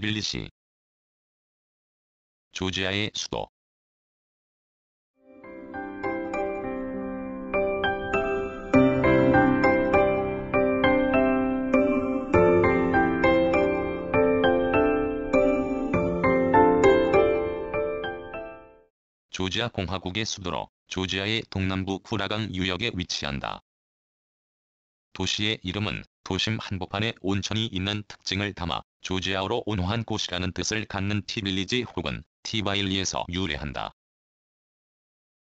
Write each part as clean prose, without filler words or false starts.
트빌리시, 조지아의 수도. 조지아 공화국의 수도로 조지아의 동남부 쿠라강 유역에 위치한다. 도시의 이름은 도심 한복판에 온천이 있는 특징을 담아 조지아어로 온화한 곳이라는 뜻을 갖는 티빌리지 혹은 티바일리에서 유래한다.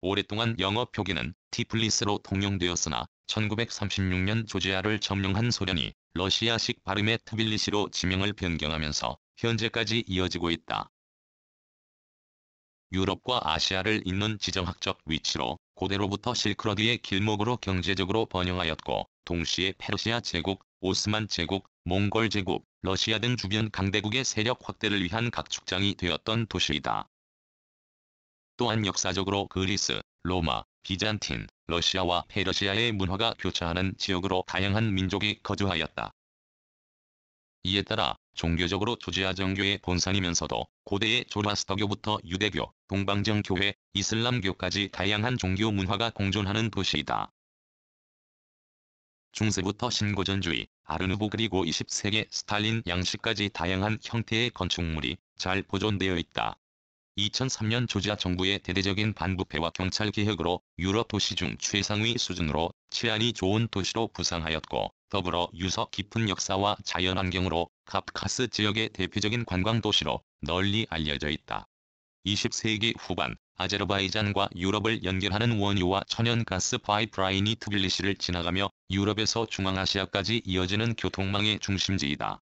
오랫동안 영어 표기는 티플리스로 통용되었으나 1936년 조지아를 점령한 소련이 러시아식 발음의 트빌리시로 지명을 변경하면서 현재까지 이어지고 있다. 유럽과 아시아를 잇는 지정학적 위치로 고대로부터 실크로드의 길목으로 경제적으로 번영하였고, 동시에 페르시아 제국, 오스만 제국, 몽골 제국, 러시아 등 주변 강대국의 세력 확대를 위한 각축장이 되었던 도시이다. 또한 역사적으로 그리스, 로마, 비잔틴, 러시아와 페르시아의 문화가 교차하는 지역으로 다양한 민족이 거주하였다. 이에 따라 종교적으로 조지아 정교의 본산이면서도 고대의 조라스터교부터 유대교, 동방정교회, 이슬람교까지 다양한 종교 문화가 공존하는 도시이다. 중세부터 신고전주의, 아르누브 그리고 20세기 스탈린 양식까지 다양한 형태의 건축물이 잘 보존되어 있다. 2003년 조지아 정부의 대대적인 반부패와 경찰개혁으로 유럽 도시 중 최상위 수준으로 치안이 좋은 도시로 부상하였고, 더불어 유서 깊은 역사와 자연환경으로 카프카스 지역의 대표적인 관광도시로 널리 알려져 있다. 20세기 후반, 아제르바이잔과 유럽을 연결하는 원유와 천연가스 파이프라인이 트빌리시를 지나가며 유럽에서 중앙아시아까지 이어지는 교통망의 중심지이다.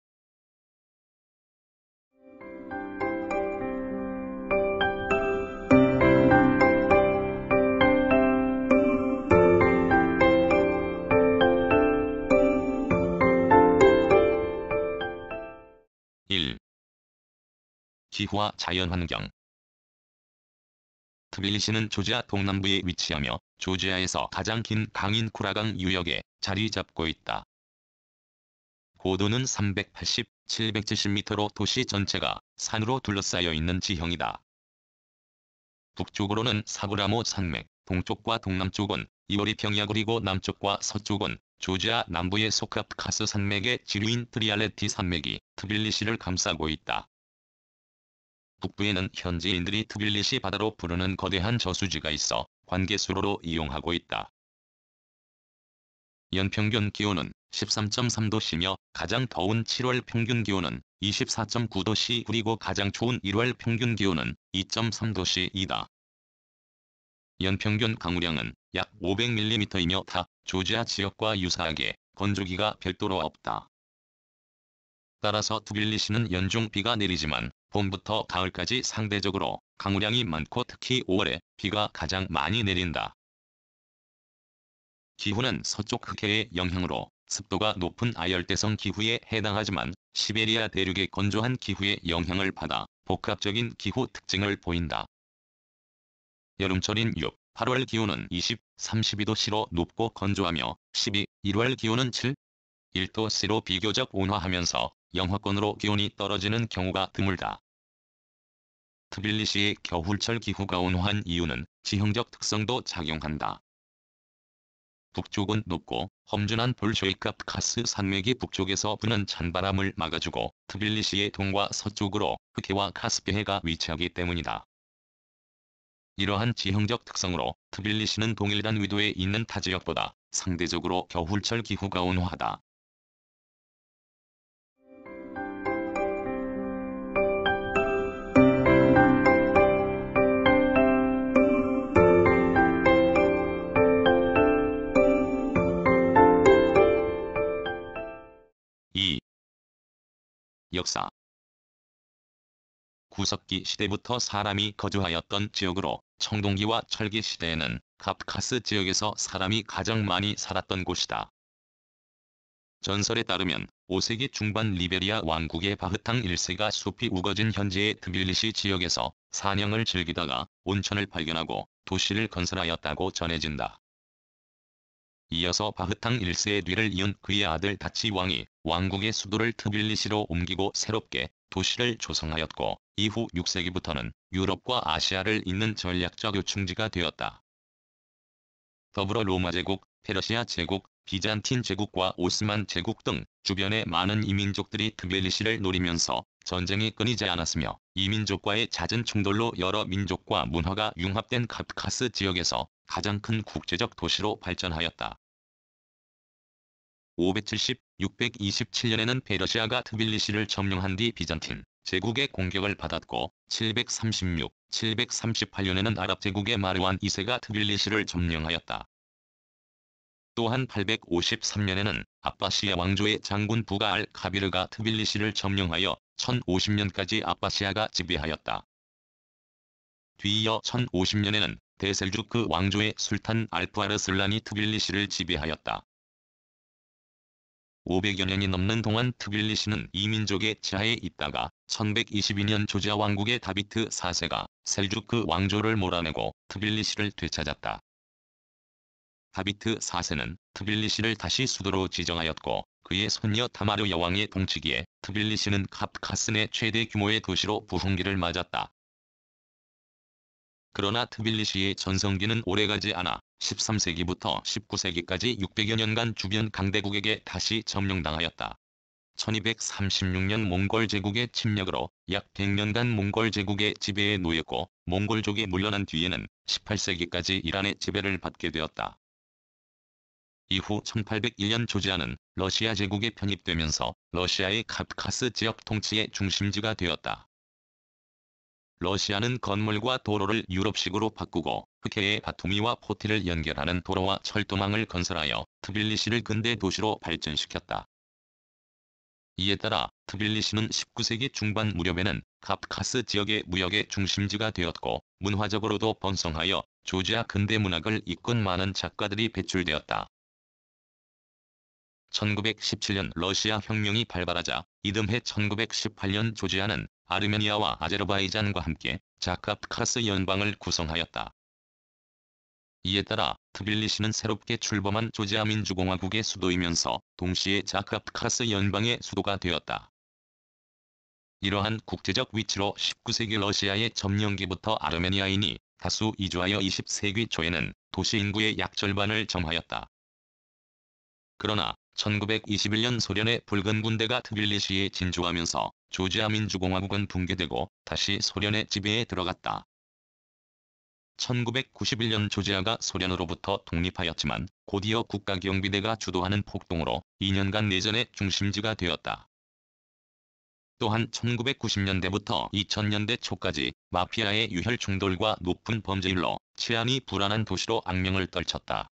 1. 기후와 자연환경. 트빌리시는 조지아 동남부에 위치하며 조지아에서 가장 긴 강인 쿠라강 유역에 자리 잡고 있다. 고도는 380, 770m로 도시 전체가 산으로 둘러싸여 있는 지형이다. 북쪽으로는 사브라모 산맥, 동쪽과 동남쪽은 이오리 평야 그리고 남쪽과 서쪽은 조지아 남부의 소카프카스 산맥의 지류인 트리알레티 산맥이 트빌리시를 감싸고 있다. 북부에는 현지인들이 트빌리시 바다로 부르는 거대한 저수지가 있어 관계수로로 이용하고 있다. 연평균 기온은 13.3도씨며 가장 더운 7월 평균 기온은 24.9도씨 그리고 가장 추운 1월 평균 기온은 2.3도씨이다. 연평균 강우량은 약 500mm이며 타 조지아 지역과 유사하게 건조기가 별도로 없다. 따라서 트빌리시는 연중 비가 내리지만 봄부터 가을까지 상대적으로 강우량이 많고 특히 5월에 비가 가장 많이 내린다. 기후는 서쪽 흑해의 영향으로 습도가 높은 아열대성 기후에 해당하지만 시베리아 대륙의 건조한 기후의 영향을 받아 복합적인 기후 특징을 보인다. 여름철인 6, 8월 기온은 20, 32도씨로 높고 건조하며 12, 1월 기온은 7, 1도씨로 비교적 온화하면서 영하권으로 기온이 떨어지는 경우가 드물다. 트빌리시의 겨울철 기후가 온화한 이유는 지형적 특성도 작용한다. 북쪽은 높고 험준한 볼쇼이카프카스 산맥이 북쪽에서 부는 찬바람을 막아주고 트빌리시의 동과 서쪽으로 흑해와 카스피해가 위치하기 때문이다. 이러한 지형적 특성으로 트빌리시는 동일한 위도에 있는 타 지역보다 상대적으로 겨울철 기후가 온화하다. 2. 역사. 구석기 시대부터 사람이 거주하였던 지역으로 청동기와 철기 시대에는 카프카스 지역에서 사람이 가장 많이 살았던 곳이다. 전설에 따르면 5세기 중반 리베리아 왕국의 바흐탕 1세가 숲이 우거진 현재의 트빌리시 지역에서 사냥을 즐기다가 온천을 발견하고 도시를 건설하였다고 전해진다. 이어서 바흐탕 1세의 뒤를 이은 그의 아들 다치 왕이 왕국의 수도를 트빌리시로 옮기고 새롭게 도시를 조성하였고, 이후 6세기부터는 유럽과 아시아를 잇는 전략적 요충지가 되었다. 더불어 로마 제국, 페르시아 제국, 비잔틴 제국과 오스만 제국 등 주변의 많은 이민족들이 트빌리시를 노리면서 전쟁이 끊이지 않았으며, 이민족과의 잦은 충돌로 여러 민족과 문화가 융합된 카프카스 지역에서 가장 큰 국제적 도시로 발전하였다. 570-627년에는 페르시아가 트빌리시를 점령한 뒤 비잔틴 제국의 공격을 받았고, 736-738년에는 아랍 제국의 마르완 2세가 트빌리시를 점령하였다. 또한 853년에는 아바시아 왕조의 장군 부가 알-카비르가 트빌리시를 점령하여 1050년까지 아바시아가 지배하였다. 뒤이어 1050년에는 데셀주크 왕조의 술탄 알프 아르슬란이 트빌리시를 지배하였다. 500여 년이 넘는 동안 트빌리시는 이민족의 지하에 있다가 1122년 조지아 왕국의 다비트 4세가 셀주크 왕조를 몰아내고 트빌리시를 되찾았다. 다비트 4세는 트빌리시를 다시 수도로 지정하였고, 그의 손녀 타마르 여왕의 통치기에 트빌리시는 카프카스 내 최대 규모의 도시로 부흥기를 맞았다. 그러나 트빌리시의 전성기는 오래가지 않아 13세기부터 19세기까지 600여 년간 주변 강대국에게 다시 점령당하였다. 1236년 몽골 제국의 침략으로 약 100년간 몽골 제국의 지배에 놓였고, 몽골족이 물러난 뒤에는 18세기까지 이란의 지배를 받게 되었다. 이후 1801년 조지아는 러시아 제국에 편입되면서 러시아의 카프카스 지역 통치의 중심지가 되었다. 러시아는 건물과 도로를 유럽식으로 바꾸고, 흑해의 바투미와 포티를 연결하는 도로와 철도망을 건설하여 트빌리시를 근대 도시로 발전시켰다. 이에 따라 트빌리시는 19세기 중반 무렵에는 카프카스 지역의 무역의 중심지가 되었고, 문화적으로도 번성하여 조지아 근대 문학을 이끈 많은 작가들이 배출되었다. 1917년 러시아 혁명이 발발하자 이듬해 1918년 조지아는 아르메니아와 아제르바이잔과 함께 자카프카스 연방을 구성하였다. 이에 따라 트빌리시는 새롭게 출범한 조지아 민주공화국의 수도이면서 동시에 자카프카스 연방의 수도가 되었다. 이러한 국제적 위치로 19세기 러시아의 점령기부터 아르메니아인이 다수 이주하여 20세기 초에는 도시 인구의 약 절반을 점하였다. 그러나 1921년 소련의 붉은 군대가 트빌리시에 진주하면서 조지아 민주공화국은 붕괴되고 다시 소련의 지배에 들어갔다. 1991년 조지아가 소련으로부터 독립하였지만 곧이어 국가경비대가 주도하는 폭동으로 2년간 내전의 중심지가 되었다. 또한 1990년대부터 2000년대 초까지 마피아의 유혈 충돌과 높은 범죄율로 치안이 불안한 도시로 악명을 떨쳤다.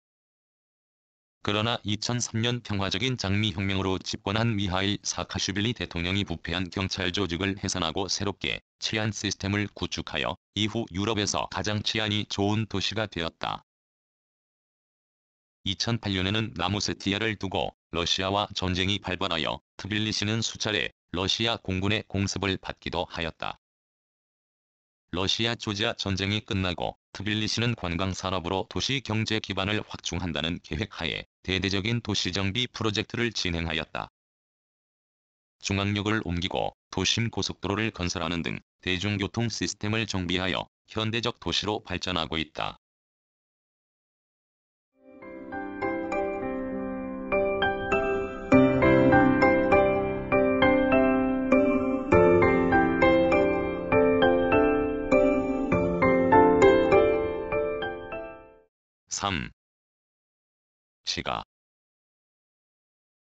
그러나 2003년 평화적인 장미혁명으로 집권한 미하일 사카슈빌리 대통령이 부패한 경찰 조직을 해산하고 새롭게 치안 시스템을 구축하여 이후 유럽에서 가장 치안이 좋은 도시가 되었다. 2008년에는 나무세티아를 두고 러시아와 전쟁이 발발하여 트빌리시는 수차례 러시아 공군의 공습을 받기도 하였다. 러시아 조지아 전쟁이 끝나고 트빌리시는 관광산업으로 도시 경제 기반을 확충한다는 계획하에 대대적인 도시정비 프로젝트를 진행하였다. 중앙역을 옮기고 도심 고속도로를 건설하는 등 대중교통 시스템을 정비하여 현대적 도시로 발전하고 있다. 시가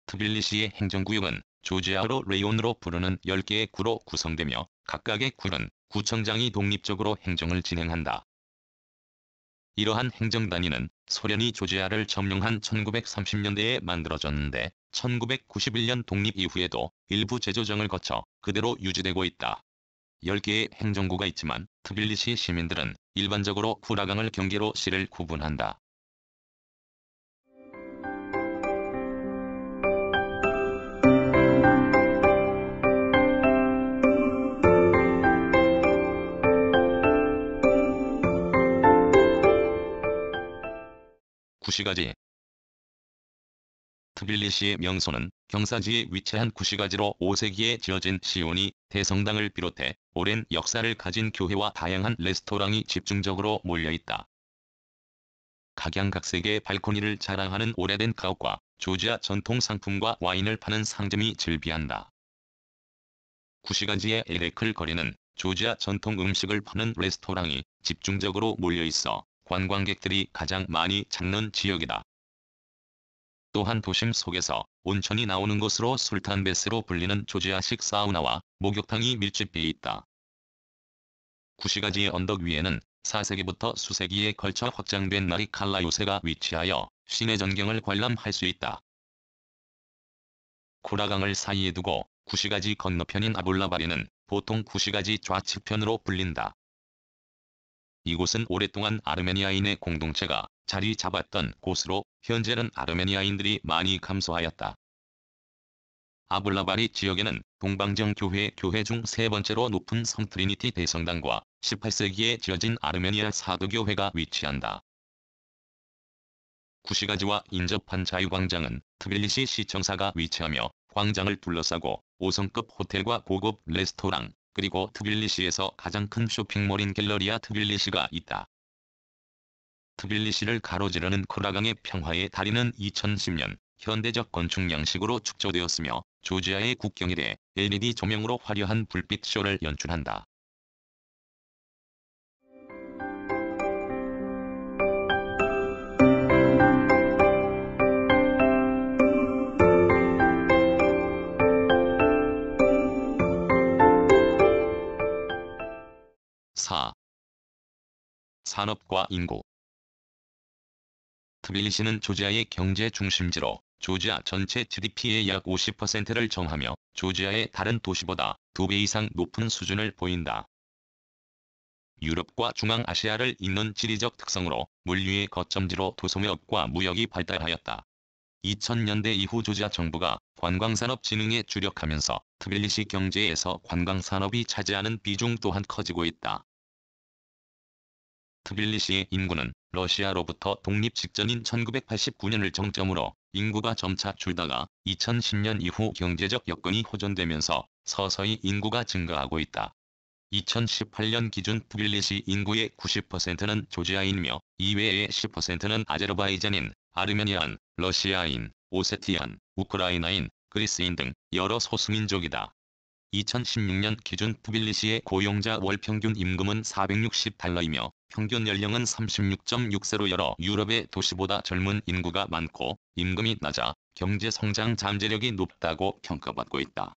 트빌리시의 행정구역은 조지아어로 레온으로 부르는 10개의 구로 구성되며 각각의 구는 구청장이 독립적으로 행정을 진행한다. 이러한 행정단위는 소련이 조지아를 점령한 1930년대에 만들어졌는데 1991년 독립 이후에도 일부 재조정을 거쳐 그대로 유지되고 있다. 10개의 행정구가 있지만 트빌리시 시민들은 일반적으로 구라강을 경계로 시를 구분한다. 구시가지 트빌리시의 명소는 경사지에 위치한 구시가지로 5세기에 지어진 시온이 대성당을 비롯해 오랜 역사를 가진 교회와 다양한 레스토랑이 집중적으로 몰려있다. 각양각색의 발코니를 자랑하는 오래된 가옥과 조지아 전통 상품과 와인을 파는 상점이 즐비한다. 구시가지의 에레클 거리는 조지아 전통 음식을 파는 레스토랑이 집중적으로 몰려있어 관광객들이 가장 많이 찾는 지역이다. 또한 도심 속에서 온천이 나오는 곳으로 술탄베스로 불리는 조지아식 사우나와 목욕탕이 밀집해 있다. 구시가지의 언덕 위에는 4세기부터 수세기에 걸쳐 확장된 나리칼라 요새가 위치하여 시내 전경을 관람할 수 있다. 코라강을 사이에 두고 구시가지 건너편인 아볼라바리는 보통 구시가지 좌측편으로 불린다. 이곳은 오랫동안 아르메니아인의 공동체가 자리 잡았던 곳으로 현재는 아르메니아인들이 많이 감소하였다. 아볼라바리 지역에는 동방정 교회 교회 중 세 번째로 높은 성 트리니티 대성당과 18세기에 지어진 아르메니아 사도교회가 위치한다. 구시가지와 인접한 자유광장은 트빌리시 시청사가 위치하며 광장을 둘러싸고 5성급 호텔과 고급 레스토랑, 그리고 트빌리시에서 가장 큰 쇼핑몰인 갤러리아 트빌리시가 있다. 트빌리시를 가로지르는 코라강의 평화의 다리는 2010년 현대적 건축 양식으로 축조되었으며 조지아의 국경일에 LED 조명으로 화려한 불빛 쇼를 연출한다. 산업과 인구. 트빌리시는 조지아의 경제 중심지로 조지아 전체 GDP의 약 50%를 점하며 조지아의 다른 도시보다 2배 이상 높은 수준을 보인다. 유럽과 중앙아시아를 잇는 지리적 특성으로 물류의 거점지로 도소매업과 무역이 발달하였다. 2000년대 이후 조지아 정부가 관광산업 진흥에 주력하면서 트빌리시 경제에서 관광산업이 차지하는 비중 또한 커지고 있다. 트빌리시의 인구는 러시아로부터 독립 직전인 1989년을 정점으로 인구가 점차 줄다가 2010년 이후 경제적 여건이 호전되면서 서서히 인구가 증가하고 있다. 2018년 기준 트빌리시 인구의 90%는 조지아인이며 이외의 10%는 아제르바이잔인, 아르메니아인, 러시아인, 오세티안, 우크라이나인, 그리스인 등 여러 소수민족이다. 2016년 기준 트빌리시의 고용자 월 평균 임금은 $460이며 평균 연령은 36.6세로 여러 유럽의 도시보다 젊은 인구가 많고 임금이 낮아 경제 성장 잠재력이 높다고 평가받고 있다.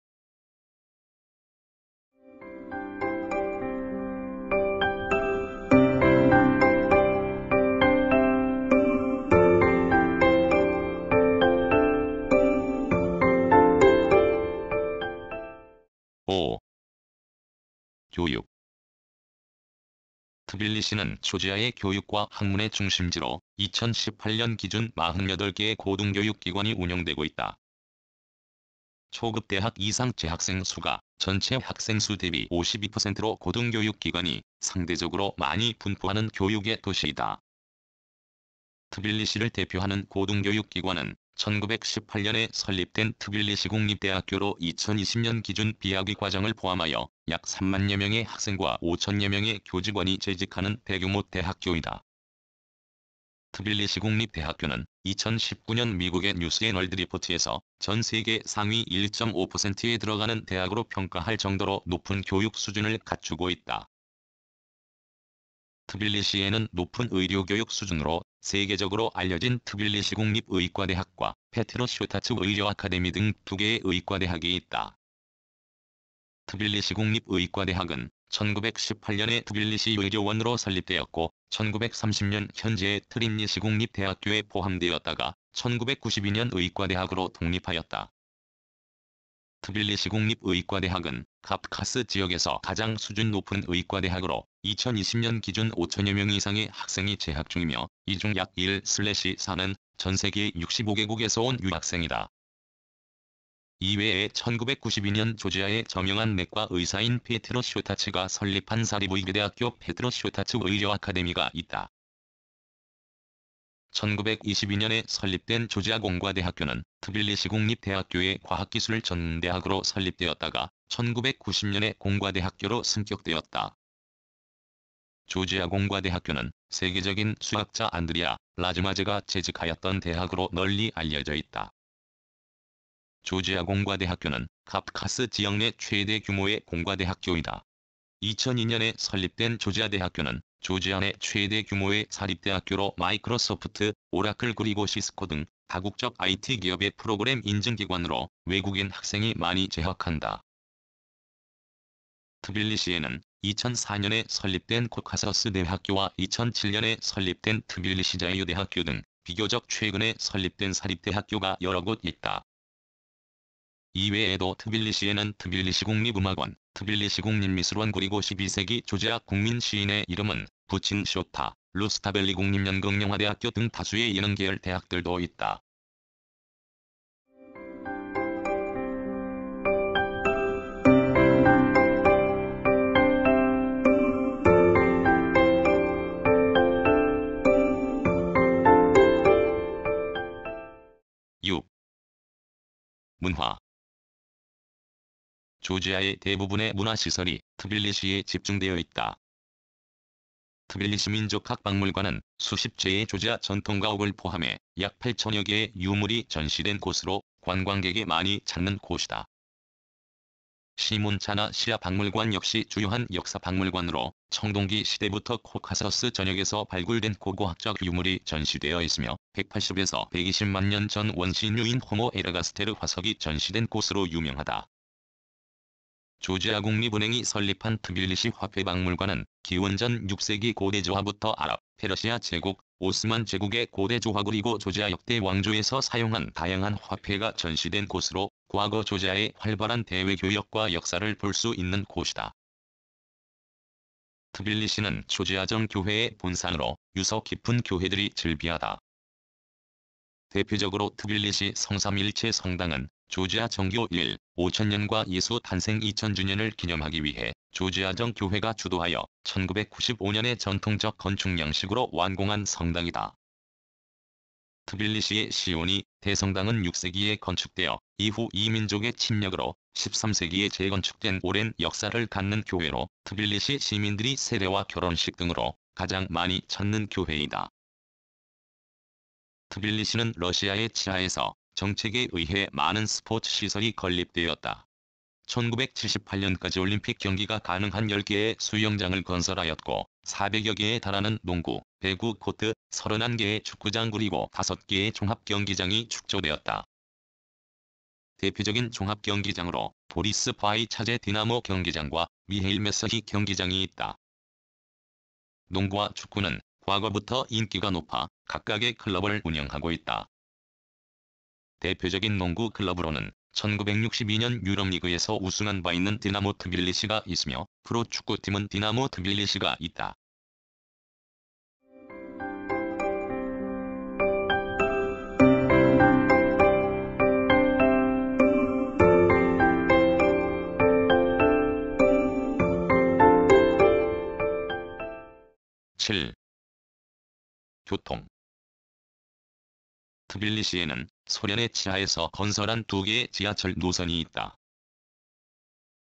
교육. 트빌리시는 조지아의 교육과 학문의 중심지로 2018년 기준 48개의 고등교육기관이 운영되고 있다. 초급 대학 이상 재학생 수가 전체 학생 수 대비 52%로 고등교육기관이 상대적으로 많이 분포하는 교육의 도시이다. 트빌리시를 대표하는 고등교육기관은 1918년에 설립된 트빌리시 국립대학교로 2020년 기준 비학위 과정을 포함하여 약 3만여 명의 학생과 5천여 명의 교직원이 재직하는 대규모 대학교이다. 트빌리시 국립대학교는 2019년 미국의 뉴스앤월드 리포트에서 전 세계 상위 1.5%에 들어가는 대학으로 평가할 정도로 높은 교육 수준을 갖추고 있다. 트빌리시에는 높은 의료교육 수준으로 세계적으로 알려진 트빌리시 국립의과대학과 페트로슈타츠 의료 아카데미 등 2개의 의과대학이 있다. 트빌리시 국립의과대학은 1918년에 트빌리시 의료원으로 설립되었고 1930년 현재의 트림니시 국립대학교에 포함되었다가 1992년 의과대학으로 독립하였다. 트빌리시 국립의과대학은 카프카스 지역에서 가장 수준 높은 의과대학으로 2020년 기준 5천여 명 이상의 학생이 재학 중이며 이 중 약 1/4는 전 세계 65개국에서 온 유학생이다. 이외에 1992년 조지아의 저명한 내과 의사인 페트로 쇼타츠가 설립한 사리브이그대학교 페트로 쇼타츠 의료 아카데미가 있다. 1922년에 설립된 조지아 공과대학교는 트빌리시 국립대학교의 과학기술 전문대학으로 설립되었다가 1990년에 공과대학교로 승격되었다. 조지아 공과대학교는 세계적인 수학자 안드리아 라즈마제가 재직하였던 대학으로 널리 알려져 있다. 조지아 공과대학교는 카프카스 지역 내 최대 규모의 공과대학교이다. 2002년에 설립된 조지아 대학교는 조지아 내 최대 규모의 사립대학교로 마이크로소프트, 오라클 그리고 시스코 등 다국적 IT 기업의 프로그램 인증기관으로 외국인 학생이 많이 재학한다. 트빌리시에는 2004년에 설립된 코카서스 대학교와 2007년에 설립된 트빌리시 자유대학교 등 비교적 최근에 설립된 사립대학교가 여러 곳 있다. 이외에도 트빌리시에는 트빌리시 국립음악원, 트빌리시 국립미술원 그리고 12세기 조지아 국민 시인의 이름은 붙인 쇼타, 루스타벨리 국립연극영화대학교 등 다수의 예능계열 대학들도 있다. 문화. 조지아의 대부분의 문화시설이 트빌리시에 집중되어 있다. 트빌리시 민족학박물관은 수십 채의 조지아 전통가옥을 포함해 약 8천여 개의 유물이 전시된 곳으로 관광객이 많이 찾는 곳이다. 시몬차나 시아 박물관 역시 주요한 역사박물관으로 청동기 시대부터 코카서스 전역에서 발굴된 고고학적 유물이 전시되어 있으며 180에서 120만 년 전 원시인류인 호모 에르가스테르 화석이 전시된 곳으로 유명하다. 조지아 국립은행이 설립한 트빌리시 화폐박물관은 기원전 6세기 고대조화부터 아랍, 페르시아 제국, 오스만 제국의 고대조화 그리고 조지아 역대 왕조에서 사용한 다양한 화폐가 전시된 곳으로 과거 조지아의 활발한 대외교역과 역사를 볼 수 있는 곳이다. 트빌리시는 조지아정 교회의 본산으로 유서 깊은 교회들이 즐비하다. 대표적으로 트빌리시 성삼일체 성당은 조지아 정교 5천년과 예수 탄생 2000주년을 기념하기 위해 조지아정 교회가 주도하여 1995년에 전통적 건축 양식으로 완공한 성당이다. 트빌리시의 시오니 대성당은 6세기에 건축되어 이후 이민족의 침략으로 13세기에 재건축된 오랜 역사를 갖는 교회로 트빌리시 시민들이 세례와 결혼식 등으로 가장 많이 찾는 교회이다. 트빌리시는 러시아의 치아에서 정책에 의해 많은 스포츠 시설이 건립되었다. 1978년까지 올림픽 경기가 가능한 10개의 수영장을 건설하였고 400여 개에 달하는 농구, 배구 코트, 31개의 축구장 그리고 5개의 종합경기장이 축조되었다. 대표적인 종합경기장으로 보리스 바이 차제 디나모 경기장과 미헤일 메서히 경기장이 있다. 농구와 축구는 과거부터 인기가 높아 각각의 클럽을 운영하고 있다. 대표적인 농구 클럽으로는 1962년 유럽리그에서 우승한 바 있는 디나모 트빌리시가 있으며 프로축구팀은 디나모 트빌리시가 있다. 교통. 트빌리시에는 소련의 치하에서 건설한 2개의 지하철 노선이 있다.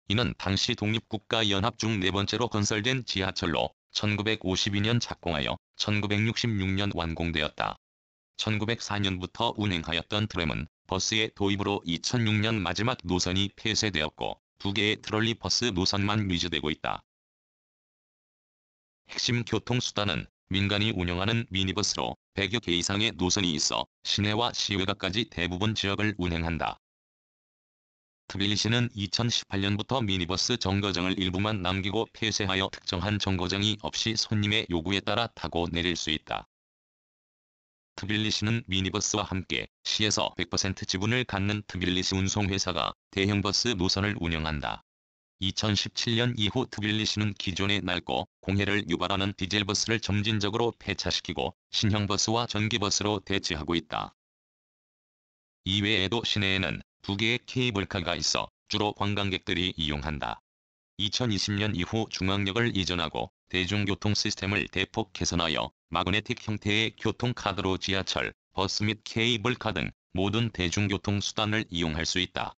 이는 당시 독립국가연합 중 4번째로 건설된 지하철로 1952년 착공하여 1966년 완공되었다. 1904년부터 운행하였던 트램은 버스의 도입으로 2006년 마지막 노선이 폐쇄되었고 2개의 트롤리버스 노선만 유지되고 있다. 핵심 교통수단은 민간이 운영하는 미니버스로 100여 개 이상의 노선이 있어 시내와 시외가까지 대부분 지역을 운행한다. 트빌리시는 2018년부터 미니버스 정거장을 일부만 남기고 폐쇄하여 특정한 정거장이 없이 손님의 요구에 따라 타고 내릴 수 있다. 트빌리시는 미니버스와 함께 시에서 100% 지분을 갖는 트빌리시 운송회사가 대형버스 노선을 운영한다. 2017년 이후 트빌리시는 기존의 낡고 공해를 유발하는 디젤버스를 점진적으로 폐차시키고 신형 버스와 전기버스로 대체하고 있다. 이외에도 시내에는 2개의 케이블카가 있어 주로 관광객들이 이용한다. 2020년 이후 중앙역을 이전하고 대중교통 시스템을 대폭 개선하여 마그네틱 형태의 교통카드로 지하철, 버스 및 케이블카 등 모든 대중교통 수단을 이용할 수 있다.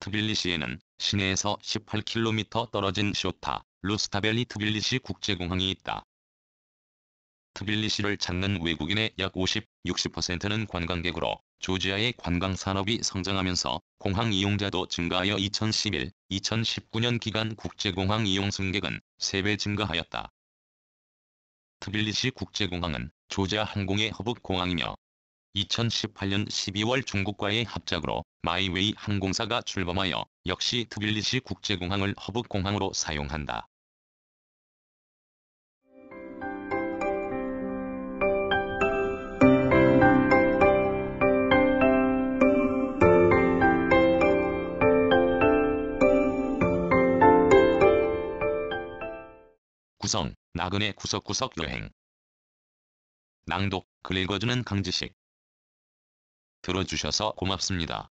트빌리시에는 시내에서 18km 떨어진 쇼타, 루스타벨리 트빌리시 국제공항이 있다. 트빌리시를 찾는 외국인의 약 60%는 관광객으로 조지아의 관광산업이 성장하면서 공항 이용자도 증가하여 2011-2019년 기간 국제공항 이용 승객은 3배 증가하였다. 트빌리시 국제공항은 조지아 항공의 허브 공항이며 2018년 12월 중국과의 합작으로 마이웨이 항공사가 출범하여 역시 트빌리시 국제공항을 허브 공항으로 사용한다. 구성, 나그네 구석구석 여행. 낭독, 글 읽어주는 강지식. 들어주셔서 고맙습니다.